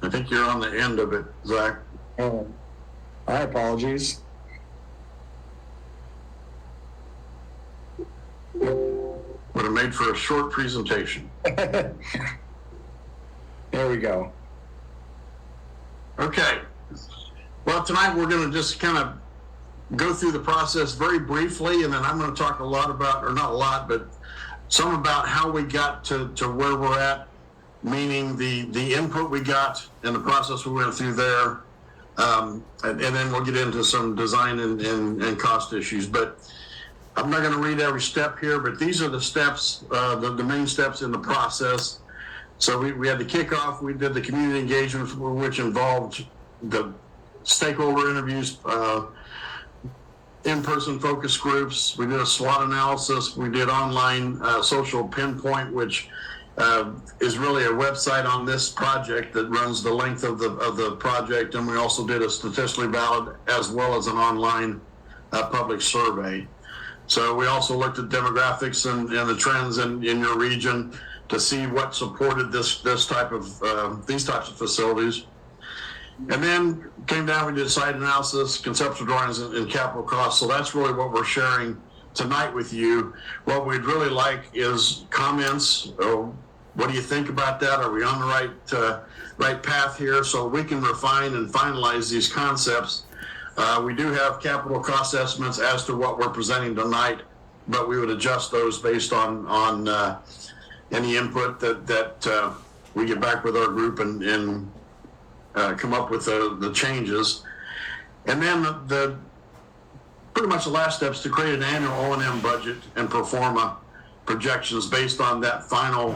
I think you're on the end of it, Zach. Oh, my apologies. Would have made for a short presentation. There we go. Okay. Well, tonight we're going to just kind of go through the process very briefly, and then I'm going to talk a lot about, or not a lot, but some about how we got to where we're at, meaning the input we got and the process we went through there. And then we'll get into some design and cost issues. But I'm not going to read every step here, but these are the steps, the main steps in the process. So we had the kickoff, we did the community engagement, which involved the stakeholder interviews, in-person focus groups. We did a SWOT analysis. We did online social pinpoint, which is really a website on this project that runs the length of the project. And we also did a statistically valid as well as an online public survey. So we also looked at demographics and the trends in your region to see what supported this type of these types of facilities. And then came down, we did site analysis, conceptual drawings, and capital costs. So that's really what we're sharing tonight with you. What we'd really like is comments. What do you think about that? Are we on the right path here? So we can refine and finalize these concepts. We do have capital cost estimates as to what we're presenting tonight, but we would adjust those based on any input that we get back with our group and come up with the changes. And then the pretty much the last step is to create an annual O&M budget and pro forma projections based on that final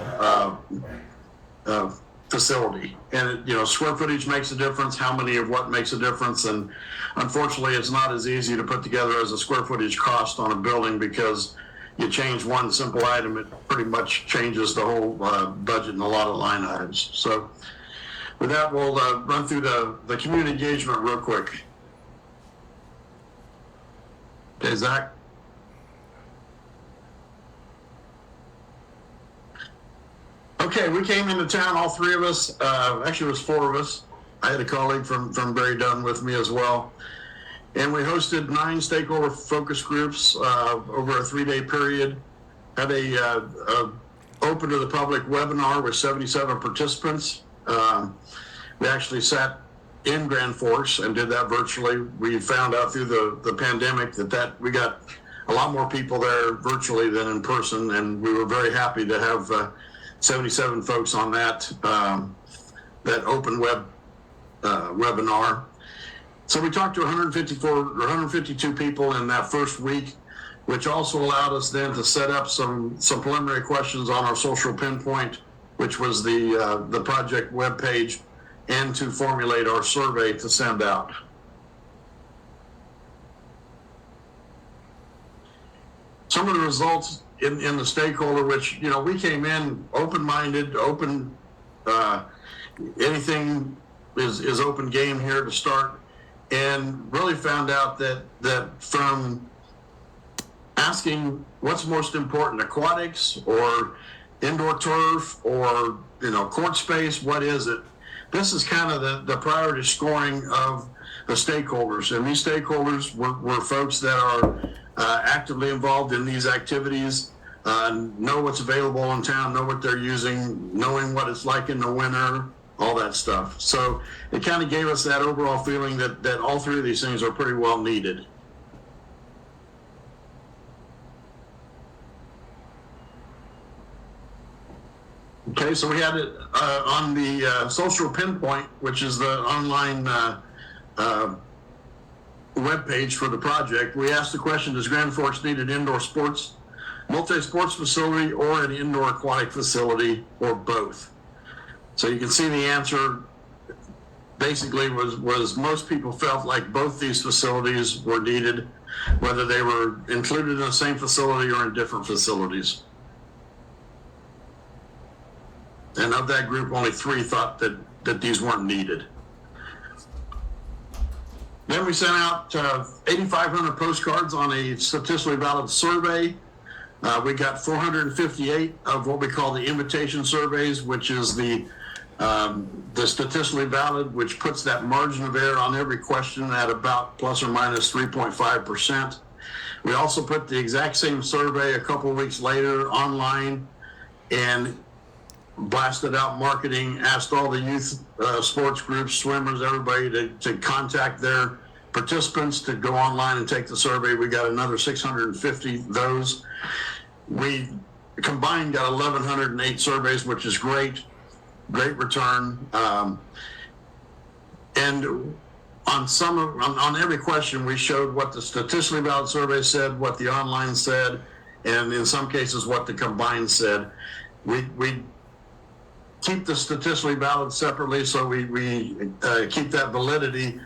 facility. And square footage makes a difference, how many of what makes a difference, and unfortunately it's not as easy to put together as a square footage cost on a building, because you change one simple item, it pretty much changes the whole budget and a lot of line items. So with that, we'll run through the community engagement real quick. Okay, Zach? Okay, we came into town, all three of us. Actually, it was four of us. I had a colleague from Barry Dunn with me as well. And we hosted 9 stakeholder focus groups over a 3-day period. Had a open to the public webinar with 77 participants. We actually sat in Grand Forks and did that virtually. We found out through the pandemic that we got a lot more people there virtually than in person, and we were very happy to have 77 folks on that open web webinar. So we talked to 152 people in that first week, which also allowed us then to set up some preliminary questions on our social pinpoint, which was the project webpage, and to formulate our survey to send out. Some of the results in the stakeholder, which, we came in open-minded, anything is open game here to start, and really found out that from asking what's most important, aquatics or indoor turf or, court space, what is it? This is kind of the priority scoring of the stakeholders. And these stakeholders were folks that are actively involved in these activities, know what's available in town, know what they're using, knowing what it's like in the winter, all that stuff. So it kind of gave us that overall feeling that all three of these things are pretty well needed. Okay, so we had it on the social pinpoint, which is the online webpage for the project. We asked the question, does Grand Forks need an indoor multi-sports facility or an indoor aquatic facility, or both? So you can see the answer basically was most people felt like both these facilities were needed, whether they were included in the same facility or in different facilities. And of that group, only 3 thought that these weren't needed. Then we sent out 8,500 postcards on a statistically valid survey. We got 458 of what we call the invitation surveys, which is the The statistically valid, which puts that margin of error on every question at about plus or minus 3.5%. We also put the exact same survey a couple of weeks later online and blasted out marketing, asked all the youth sports groups, swimmers, everybody to contact their participants to go online and take the survey. We got another 650 those. We combined got 1,108 surveys, which is great return. And on every question, we showed what the statistically valid survey said, what the online said, and in some cases what the combined said. We keep the statistically valid separately, so we keep that validity.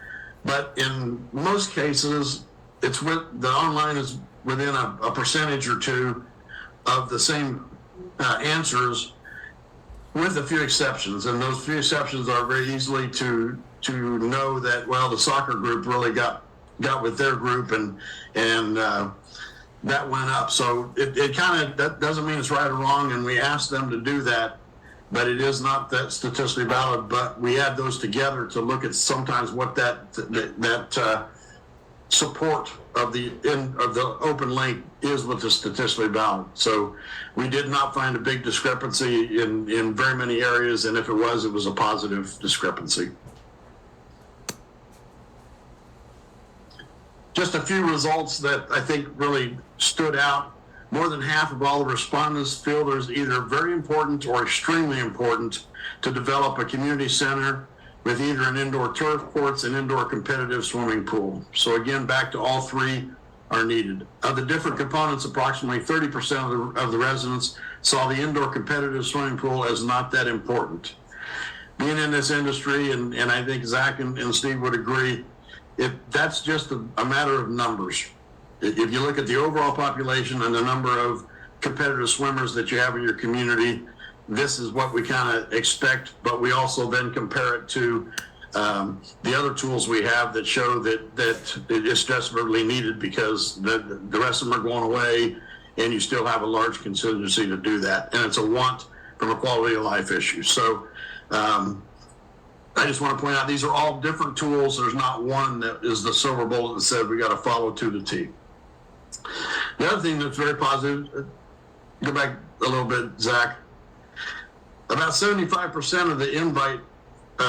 But in most cases, the online is within a percentage or two of the same answers, with a few exceptions. And those few exceptions are very easily to know that, well, the soccer group really got with their group and that went up. So it kind of, that doesn't mean it's right or wrong, and we asked them to do that, but it is not that statistically valid. But we add those together to look at sometimes what that support of the open link is with the statistically valid. So we did not find a big discrepancy in very many areas, and if it was a positive discrepancy. Just a few results that I think really stood out. More than half of all the respondents feel there's either very important or extremely important to develop a community center with either an indoor turf courts and indoor competitive swimming pool. So again, back to all three are needed. Of the different components, approximately 30% of the residents saw the indoor competitive swimming pool as not that important. Being in this industry, and I think Zach and Steve would agree, that's just a matter of numbers. If you look at the overall population and the number of competitive swimmers that you have in your community, this is what we kind of expect, but we also then compare it to the other tools we have that show that it's desperately needed, because the rest of them are going away and you still have a large contingency to do that. And it's a want from a quality of life issue. So I just want to point out, these are all different tools. There's not one that is the silver bullet that said we got to follow to the T. The other thing that's very positive, go back a little bit, Zach, about 75% of the invite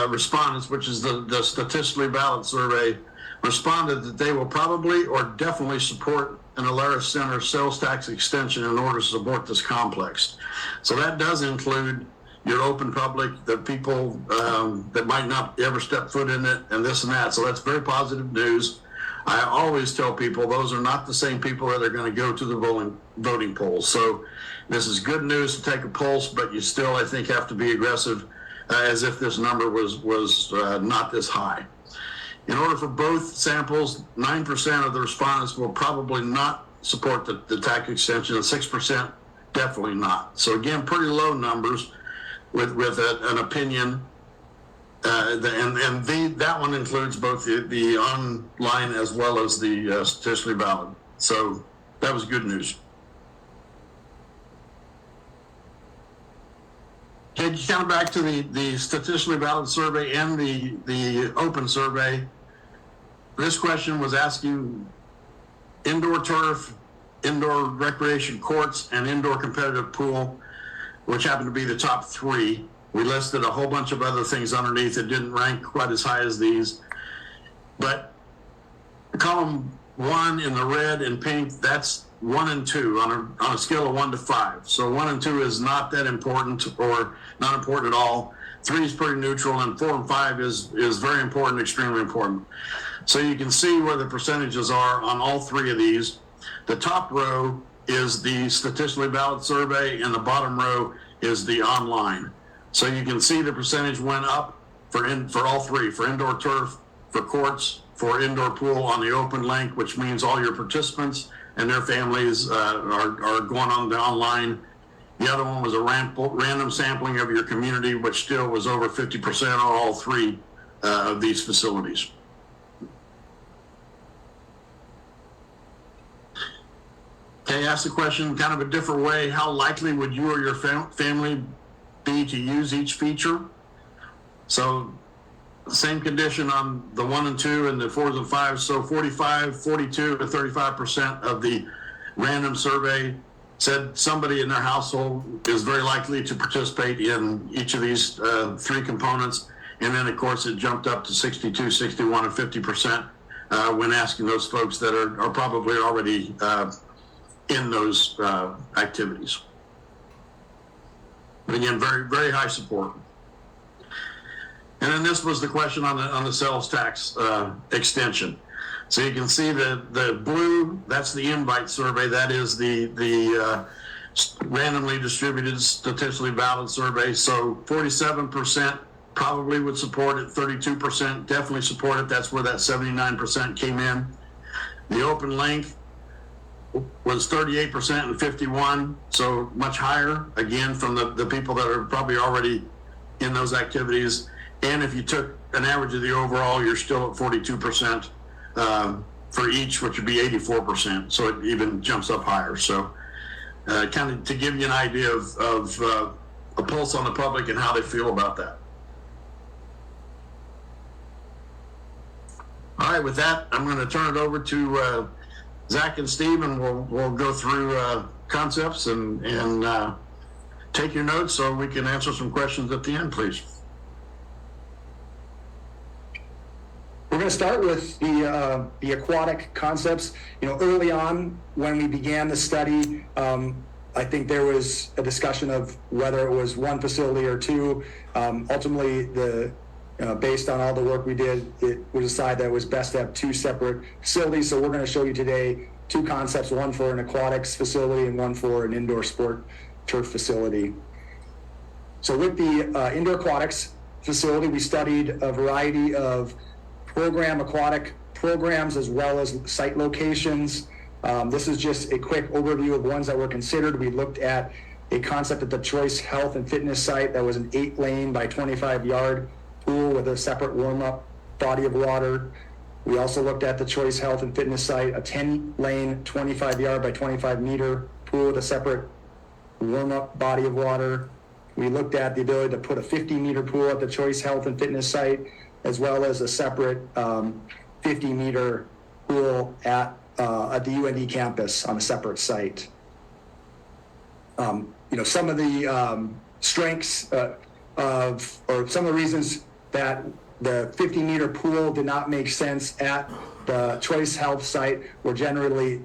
respondents, which is the statistically valid survey, responded that they will probably or definitely support an Alerus Center sales tax extension in order to support this complex. So that does include your open public, the people that might not ever step foot in it, and this and that. So that's very positive news. I always tell people those are not the same people that are going to go to the voting polls. So this is good news to take a pulse, but you still, I think, have to be aggressive as if this number was not this high. In order for both samples, 9% of the respondents will probably not support the tax extension, and 6% definitely not. So again, pretty low numbers with an opinion. That one includes both the online as well as the statistically valid. So that was good news. Okay, kind of back to the statistically valid survey and the open survey. This question was asking indoor turf, indoor recreation courts, and indoor competitive pool, which happened to be the top three. We listed a whole bunch of other things underneath that didn't rank quite as high as these. But column 1 in the red and pink, that's 1 and 2 on a scale of 1 to 5. So 1 and 2 is not that important or not important at all. 3 is pretty neutral, and 4 and 5 is very important, extremely important. So you can see where the percentages are on all three of these. The top row is the statistically valid survey, and the bottom row is the online. So you can see the percentage went up for all three, for indoor turf, for courts, for indoor pool on the open link, which means all your participants and their families are going on the online. The other one was a random sampling of your community, which still was over 50% on all three of these facilities. Okay, ask the question kind of a different way. How likely would you or your family be to use each feature? So same condition on the 1 and 2 and the 4s and 5s. So 45, 42 to 35% of the random survey said somebody in their household is very likely to participate in each of these 3 components. And then, of course, it jumped up to 62, 61, and 50% when asking those folks that are probably already in those activities. But again, very, very high support. And then this was the question on the sales tax extension. So you can see the blue, that's the invite survey. That is the randomly distributed, statistically valid survey. So 47% probably would support it, 32% definitely support it. That's where that 79% came in. The open length was 38% and 51%, so much higher, again, from the people that are probably already in those activities. And if you took an average of the overall, you're still at 42% for each, which would be 84%. So it even jumps up higher. So kind of to give you an idea of a pulse on the public and how they feel about that. All right, with that, I'm going to turn it over to Zach and Steve, and we'll go through concepts and take your notes so we can answer some questions at the end, please. We're going to start with the aquatic concepts. You know, early on when we began the study, I think there was a discussion of whether it was 1 facility or 2. Ultimately, based on all the work we did, it was decided that it was best to have 2 separate facilities. So we're going to show you today 2 concepts, one for an aquatics facility and one for an indoor sport turf facility. So with the indoor aquatics facility, we studied a variety of aquatic programs as well as site locations. This is just a quick overview of ones that were considered. We looked at a concept at the Choice Health and Fitness site that was an 8-lane by 25-yard pool with a separate warm-up body of water. We also looked at the Choice Health and Fitness site, a 10-lane, 25-yard by 25-meter pool with a separate warm-up body of water. We looked at the ability to put a 50-meter pool at the Choice Health and Fitness site, as well as a separate 50-meter pool at the UND campus on a separate site. You know, some of the strengths or some of the reasons that the 50-meter pool did not make sense at the Choice Health site were generally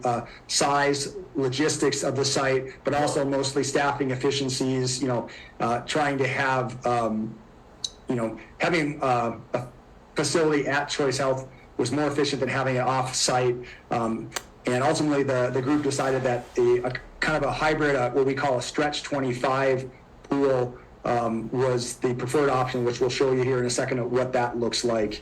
size, logistics of the site, but also mostly staffing efficiencies. You know, trying to have you know, having a facility at Choice Health was more efficient than having it off-site. And ultimately, the group decided that a kind of a hybrid, what we call a stretch 25 pool, was the preferred option, which we'll show you here in a second of what that looks like.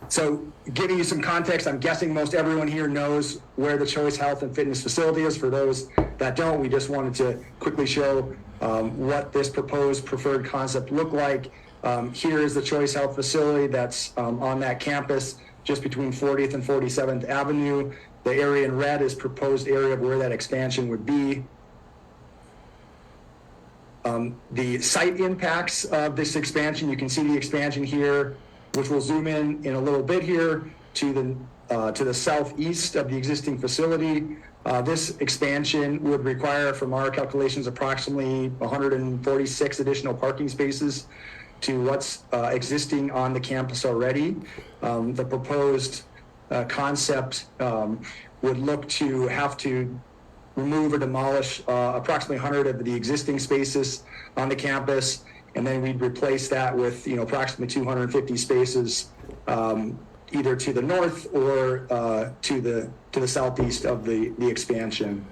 So giving you some context, I'm guessing most everyone here knows where the Choice Health and Fitness facility is. For those that don't, we just wanted to quickly show what this proposed preferred concept looked like. Here is the Choice Health facility that's on that campus just between 40th and 47th Avenue. The area in red is proposed area of where that expansion would be. The site impacts of this expansion, you can see the expansion here, which will zoom in a little bit here to the southeast of the existing facility. This expansion would require, from our calculations, approximately 146 additional parking spaces to what's existing on the campus already. The proposed concept would look to have to remove or demolish approximately 100 of the existing spaces on the campus, and then we'd replace that with, you know, approximately 250 spaces either to the north or to the southeast of the expansion.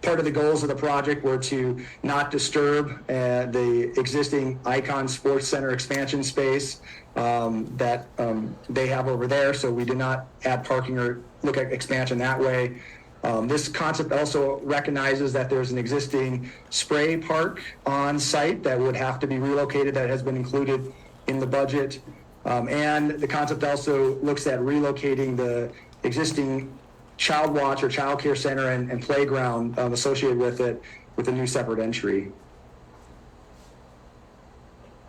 Part of the goals of the project were to not disturb the existing Icon Sports Center expansion space that they have over there, so we did not add parking or look at expansion that way. This concept also recognizes that there's an existing spray park on site that would have to be relocated, that has been included in the budget. And the concept also looks at relocating the existing child watch or child care center and playground associated with it with a new separate entry.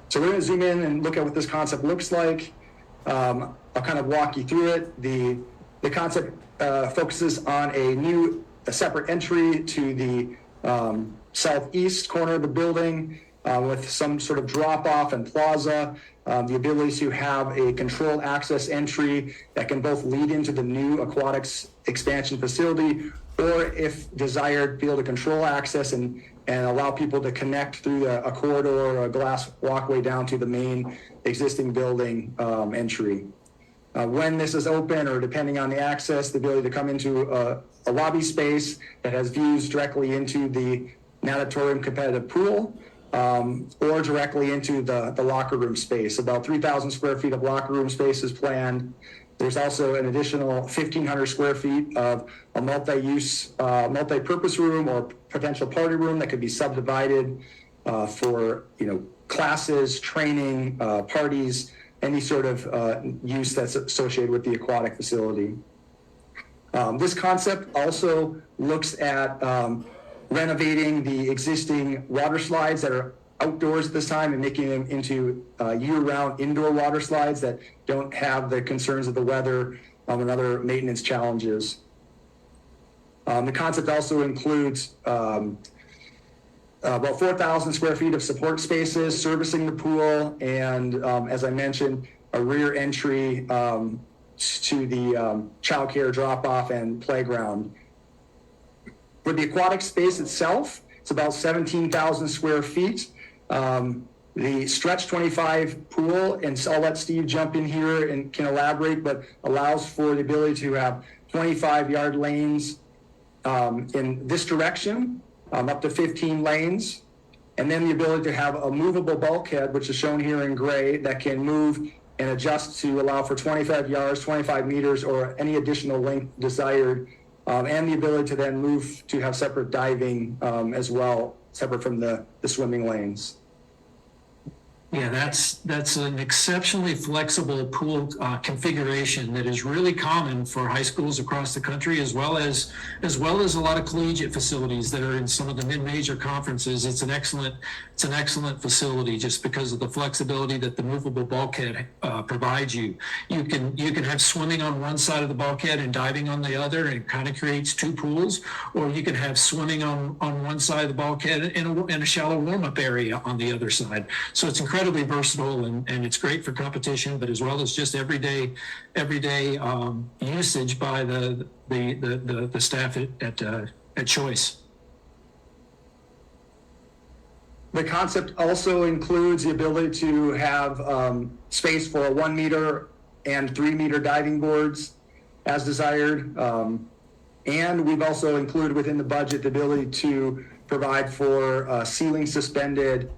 So we're going to zoom in and look at what this concept looks like. I'll kind of walk you through it. The concept focuses on a separate entry to the southeast corner of the building with some sort of drop-off and plaza, the ability to have a controlled access entry that can both lead into the new aquatics expansion facility, or if desired, be able to control access and allow people to connect through a corridor or a glass walkway down to the main existing building entry. When this is open, or depending on the access, the ability to come into a lobby space that has views directly into the natatorium competitive pool, or directly into the locker room space. About 3,000 square feet of locker room space is planned. There's also an additional 1,500 square feet of a multi-use, multi-purpose room or potential party room that could be subdivided for classes, training, parties, any sort of use that's associated with the aquatic facility. This concept also looks at renovating the existing water slides that are outdoors at this time and making them into year-round indoor water slides that don't have the concerns of the weather and other maintenance challenges. The concept also includes about 4,000 square feet of support spaces servicing the pool, and as I mentioned, a rear entry to the childcare drop-off and playground. For the aquatic space itself, it's about 17,000 square feet. The stretch 25 pool, and I'll let Steve jump in here and can elaborate, but allows for the ability to have 25-yard lanes in this direction, up to 15 lanes, and then the ability to have a movable bulkhead, which is shown here in gray, that can move and adjust to allow for 25 yards, 25 meters, or any additional length desired, and the ability to then move to have separate diving as well, separate from the swimming lanes. Yeah, that's an exceptionally flexible pool configuration that is really common for high schools across the country, as well as a lot of collegiate facilities that are in some of the mid-major conferences. It's an excellent facility just because of the flexibility that the movable bulkhead provides you. You can have swimming on one side of the bulkhead and diving on the other, and it kind of creates two pools. Or you can have swimming on one side of the bulkhead and a shallow warm-up area on the other side. So it's incredibly versatile, and it's great for competition, but as well as just everyday usage by the staff at Choice. The concept also includes the ability to have space for 1 meter and 3 meter diving boards as desired. And we've also included within the budget the ability to provide for ceiling suspended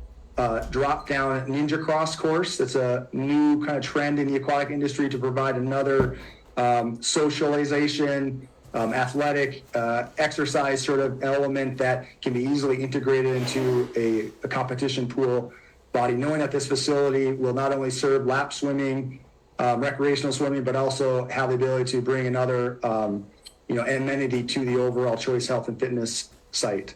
drop-down ninja cross course. That's a new kind of trend in the aquatic industry to provide another socialization, athletic exercise sort of element that can be easily integrated into a competition pool body, knowing that this facility will not only serve lap swimming, recreational swimming, but also have the ability to bring another amenity to the overall Choice Health and Fitness site.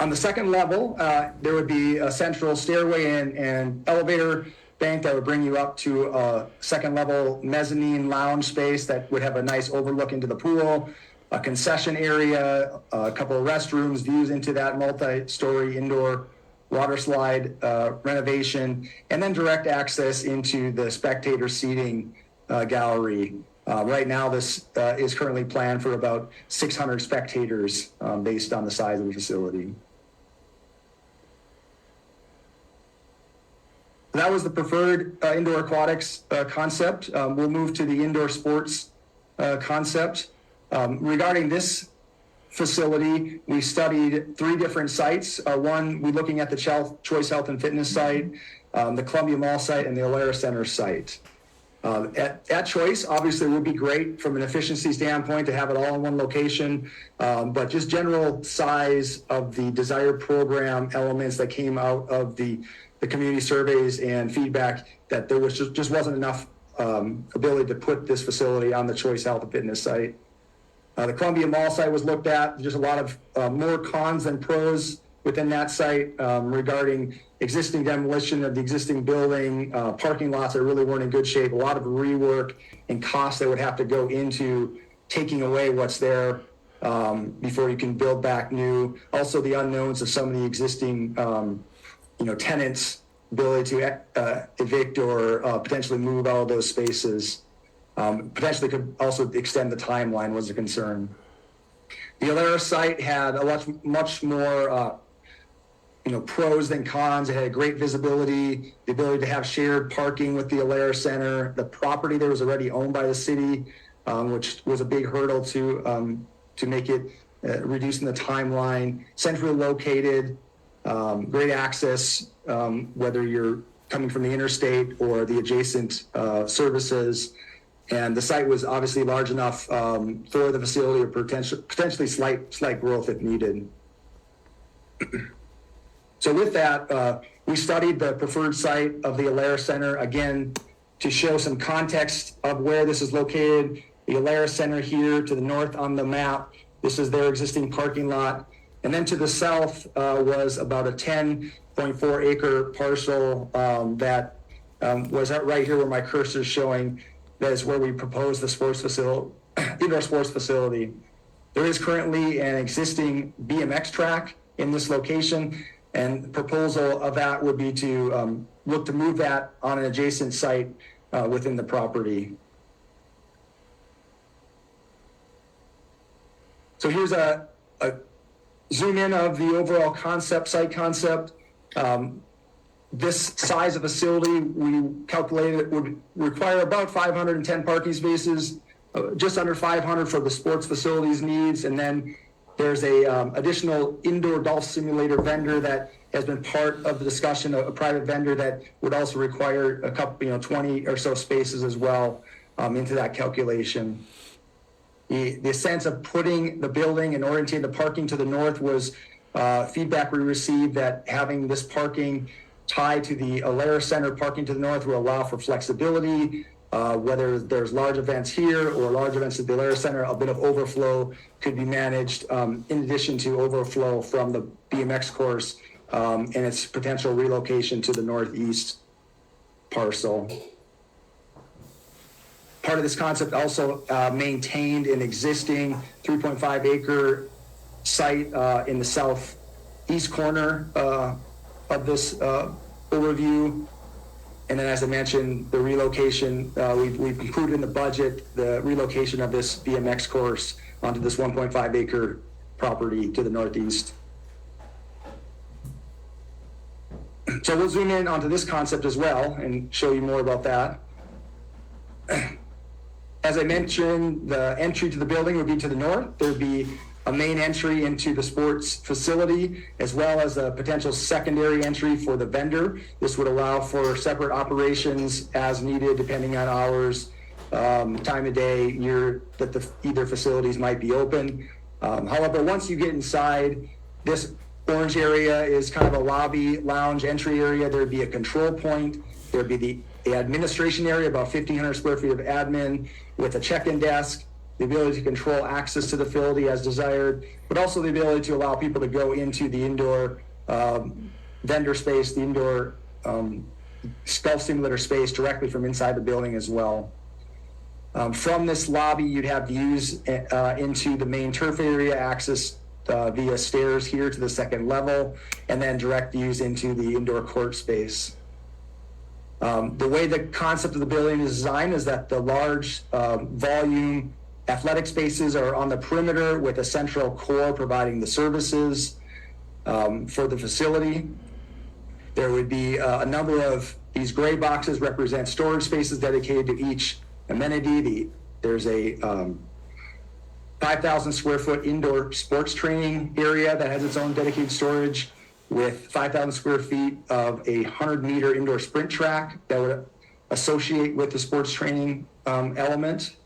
On the second level, there would be a central stairway and elevator bank that would bring you up to a second level mezzanine lounge space that would have a nice overlook into the pool, a concession area, a couple of restrooms, views into that multi-story indoor water slide renovation, and then direct access into the spectator seating gallery. Right now, this is currently planned for about 600 spectators based on the size of the facility. That was the preferred indoor aquatics concept. We'll move to the indoor sports concept. Regarding this facility, we studied 3 different sites. One, we're looking at the Choice Health and Fitness site, the Columbia Mall site, and the Alara Center site. At Choice, obviously, it would be great from an efficiency standpoint to have it all in one location, but just general size of the desired program elements that came out of the community surveys and feedback, that there was just wasn't enough ability to put this facility on the Choice Health and Fitness site. The Columbia Mall site was looked at, just a lot of more cons than pros within that site regarding existing demolition of the existing building, parking lots that really weren't in good shape, a lot of rework and costs that would have to go into taking away what's there before you can build back new. Also, the unknowns of some of the existing, tenants' ability to evict or potentially move out of those spaces. Potentially could also extend the timeline was a concern. The Alara site had a much more, pros than cons. It had great visibility, the ability to have shared parking with the Alara Center. The property there was already owned by the city, which was a big hurdle to make it reducing the timeline. Centrally located, great access, whether you're coming from the interstate or the adjacent services. And the site was obviously large enough for the facility or potentially slight growth if needed. So with that, we studied the preferred site of the Alara Center, again, to show some context of where this is located. The Alara Center here to the north on the map, this is their existing parking lot. And then to the south was about a 10.4 acre parcel that was right here where my cursor is showing. That is where we propose the sports facility, indoor sports facility. There is currently an existing BMX track in this location, and the proposal of that would be to look to move that on an adjacent site within the property. So here's a zoom in of the overall site concept. This size of facility, we calculated would require about 510 parking spaces, just under 500 for the sports facilities needs. And then there's a additional indoor golf simulator vendor that has been part of the discussion, a private vendor that would also require a couple, 20 or so spaces as well into that calculation. The sense of putting the building and orienting the parking to the north was feedback we received that having this parking tied to the Alara Center parking to the north will allow for flexibility, whether there's large events here or large events at the Alara Center, a bit of overflow could be managed in addition to overflow from the BMX course and its potential relocation to the northeast parcel. Part of this concept also maintained an existing 3.5 acre site in the southeast corner of this overview. And then, as I mentioned, the relocation, we've included in the budget the relocation of this BMX course onto this 1.5 acre property to the northeast. So we'll zoom in onto this concept as well and show you more about that. As I mentioned, the entry to the building would be to the north. There'd be a main entry into the sports facility, as well as a potential secondary entry for the vendor. This would allow for separate operations as needed, depending on hours, time of day, year that either facilities might be open. However, once you get inside, this orange area is kind of a lobby lounge entry area. There'd be a control point. There'd be the administration area, about 1,500 square feet of admin with a check-in desk, the ability to control access to the facility as desired, but also the ability to allow people to go into the indoor vendor space, the indoor golf simulator space directly from inside the building as well. From this lobby, you'd have views into the main turf area, access via stairs here to the second level, and then direct views into the indoor court space. The way the concept of the building is designed is that the large volume athletic spaces are on the perimeter with a central core providing the services for the facility. There would be a number of these gray boxes represent storage spaces dedicated to each amenity. There's a 5,000 square foot indoor sports training area that has its own dedicated storage with 5,000 square feet of a 100-meter indoor sprint track that would associate with the sports training element.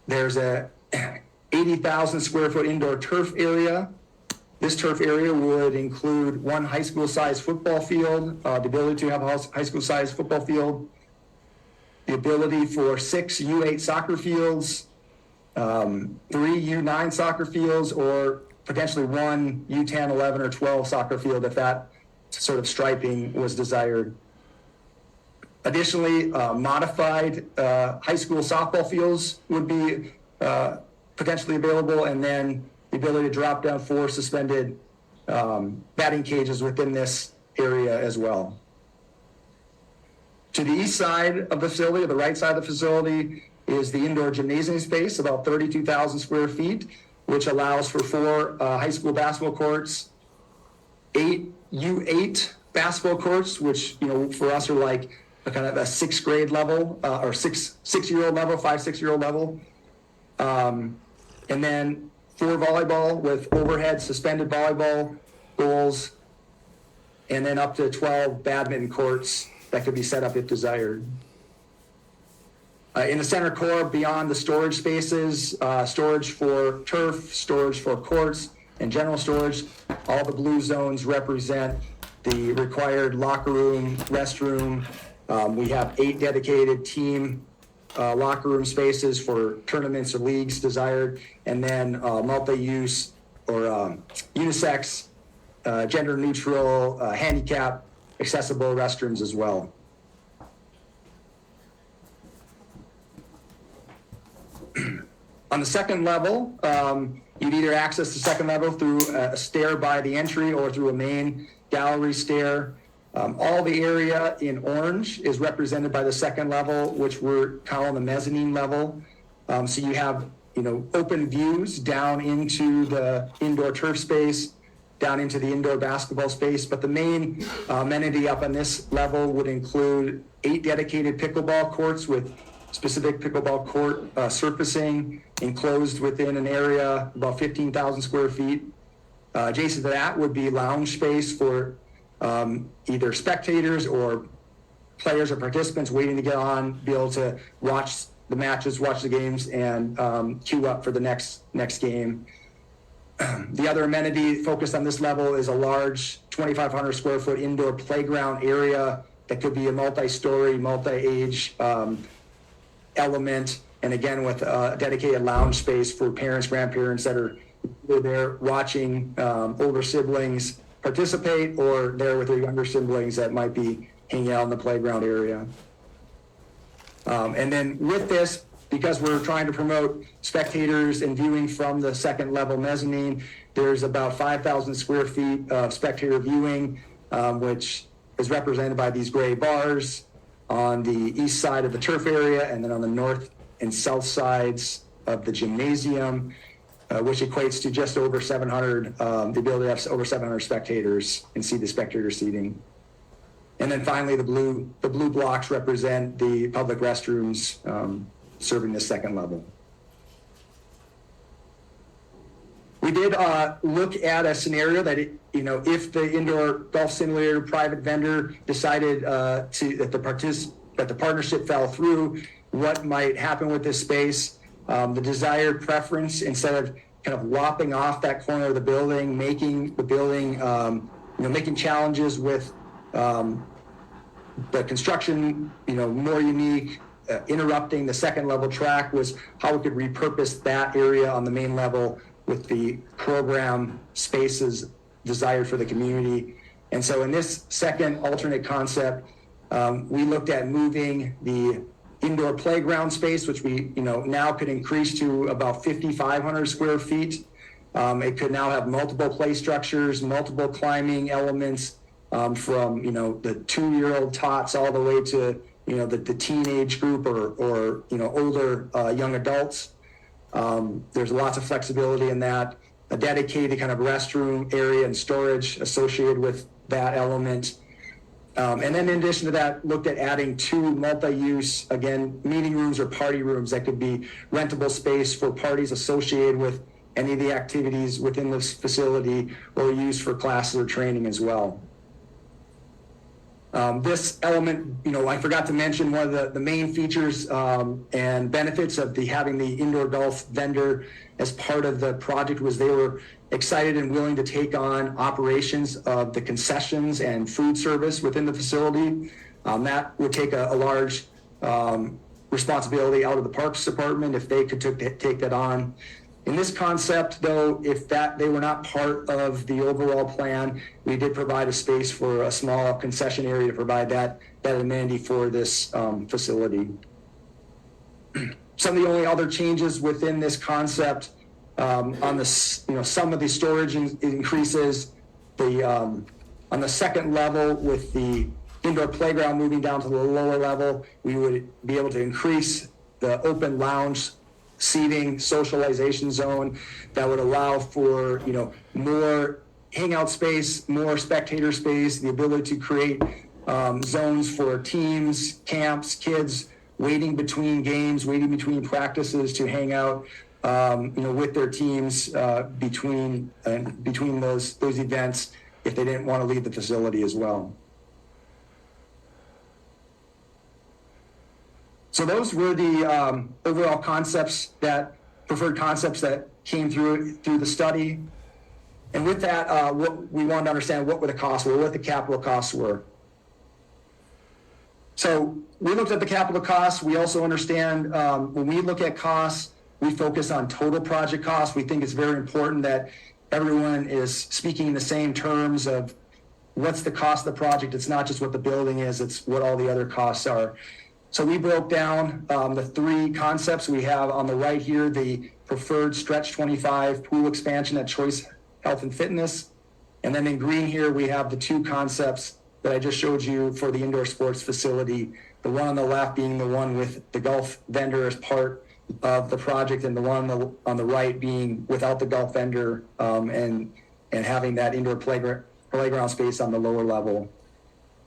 There's a 80,000 square foot indoor turf area. This turf area would include one high school sized football field, the ability to have a high school sized football field, the ability for 6 U8 soccer fields, 3 U9 soccer fields, or potentially one U10, 11, or 12 soccer field if that sort of striping was desired. Additionally, modified high school softball fields would be potentially available, and then the ability to drop down 4 suspended batting cages within this area as well. To the east side of the facility, or the right side of the facility, is the indoor gymnasium space, about 32,000 square feet, which allows for 4 high school basketball courts, 8 U8 basketball courts, which, you know, for us are like a kind of a 6th grade level, or 6-year-old level, 5-6-year-old level. And then 4 volleyball with overhead suspended volleyball goals, and then up to 12 badminton courts that could be set up if desired. In the center core, beyond the storage spaces, storage for turf, storage for courts, and general storage, all the blue zones represent the required locker room, restroom. We have 8 dedicated team locker room spaces for tournaments or leagues desired, and then multi-use or unisex, gender neutral, handicap accessible restrooms as well. On the second level, you'd either access the second level through a stair by the entry or through a main gallery stair. All the area in orange is represented by the second level, which we're calling the mezzanine level. So you have, you know, open views down into the indoor turf space, down into the indoor basketball space. But the main amenity up on this level would include 8 dedicated pickleball courts with specific pickleball court surfacing enclosed within an area about 15,000 square feet. Adjacent to that would be lounge space for either spectators or players or participants waiting to get on, be able to watch the matches, watch the games, and queue up for the next game. The other amenity focused on this level is a large 2,500 square foot indoor playground area that could be a multi-story, multi-age element, and again with a dedicated lounge space for parents, grandparents that are there watching older siblings participate, or there with their younger siblings that might be hanging out in the playground area. And then with this, because we're trying to promote spectators and viewing from the second level mezzanine, there's about 5,000 square feet of spectator viewing, which is represented by these gray bars on the east side of the turf area, and then on the north and south sides of the gymnasium, which equates to just over 700, the ability to have over 700 spectators and see the spectator seating. And then finally, the blue blocks represent the public restrooms serving the second level. We did look at a scenario that, if the indoor golf simulator private vendor decided that the partnership fell through, what might happen with this space. The desired preference, instead of kind of lopping off that corner of the building, making the building, making challenges with the construction, more unique, interrupting the second level track, was how we could repurpose that area on the main level with the program spaces desired for the community. And so in this second alternate concept, we looked at moving the indoor playground space, which we now could increase to about 5,500 square feet. It could now have multiple play structures, multiple climbing elements, from the 2-year-old tots all the way to the teenage group or older young adults. There's lots of flexibility in that. A dedicated kind of restroom area and storage associated with that element. And then in addition to that, looked at adding 2 multi-use, again, meeting rooms or party rooms that could be rentable space for parties associated with any of the activities within this facility, or used for classes or training as well. This element, I forgot to mention, one of the main features and benefits of having the indoor golf vendor as part of the project was they were excited and willing to take on operations of the concessions and food service within the facility. That would take a large responsibility out of the Parks Department if they could take that on. In this concept, though, if they were not part of the overall plan, we did provide a space for a small concession area to provide that amenity for this facility. Some of the only other changes within this concept on the some of the storage increases. On the second level with the indoor playground moving down to the lower level, we would be able to increase the open lounge seating socialization zone that would allow for more hangout space, more spectator space, the ability to create zones for teams, camps, kids waiting between games, waiting between practices to hang out with their teams between those events if they didn't want to leave the facility as well. So those were the overall preferred concepts that came through the study. And with that, what we wanted to understand what were the costs were, what the capital costs were. So we looked at the capital costs. We also understand when we look at costs, we focus on total project costs. We think it's very important that everyone is speaking in the same terms of what's the cost of the project. It's not just what the building is, it's what all the other costs are. So we broke down the three concepts we have on the right here, the preferred stretch 25 pool expansion at Choice Health and Fitness. And then in green here, we have the two concepts that I just showed you for the indoor sports facility. The one on the left being the one with the golf vendor as part of the project, and the one on the right being without the golf vendor and having that indoor playground space on the lower level.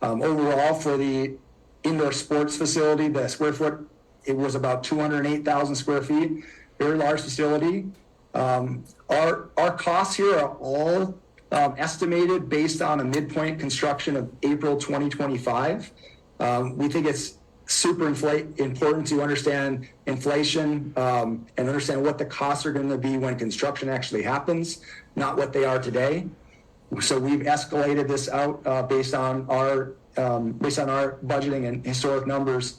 Overall, for the indoor sports facility, the square foot, it was about 208,000 square feet, very large facility. Our costs here are all estimated based on a midpoint construction of April 2025. We think it's super important to understand inflation and understand what the costs are going to be when construction actually happens, not what they are today. So we've escalated this out based on our budgeting and historic numbers,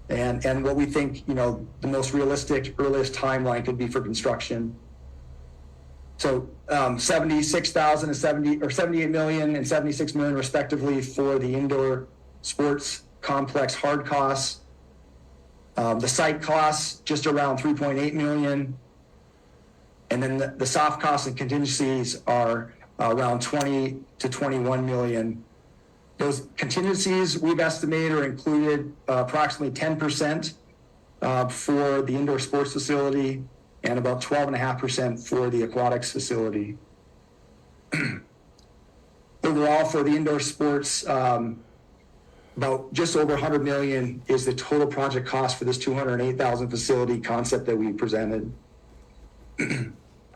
and what we think the most realistic earliest timeline could be for construction. So 76,000 and 78 million and 76 million respectively for the indoor sports complex hard costs. The site costs just around 3.8 million, and then the soft costs and contingencies are around 20 to 21 million. Those contingencies we've estimated are included approximately 10% for the indoor sports facility and about 12.5% for the aquatics facility. Overall, for the indoor sports, about just over 100 million is the total project cost for this 208,000 facility concept that we presented.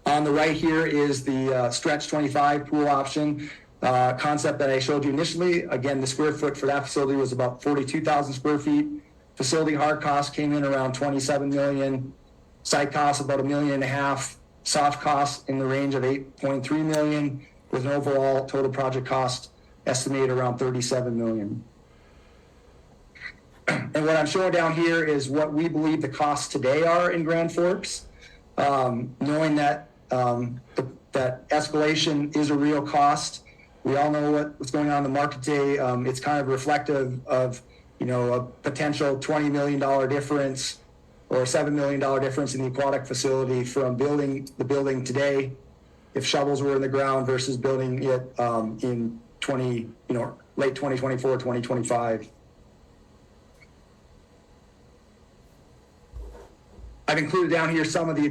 On the right here is the stretch 25 pool option concept that I showed you initially. Again, the square foot for that facility was about 42,000 square feet. Facility hard costs came in around 27 million. Site costs about $1.5 million. Soft costs in the range of 8.3 million, with an overall total project cost estimated around 37 million. And what I'm showing down here is what we believe the costs today are in Grand Forks, knowing that that escalation is a real cost. We all know what's going on in the market today. It's kind of reflective of a potential $20 million difference or $7 million difference in the aquatic facility from building the building today, if shovels were in the ground, versus building it in late 2024, 2025. I've included down here some of the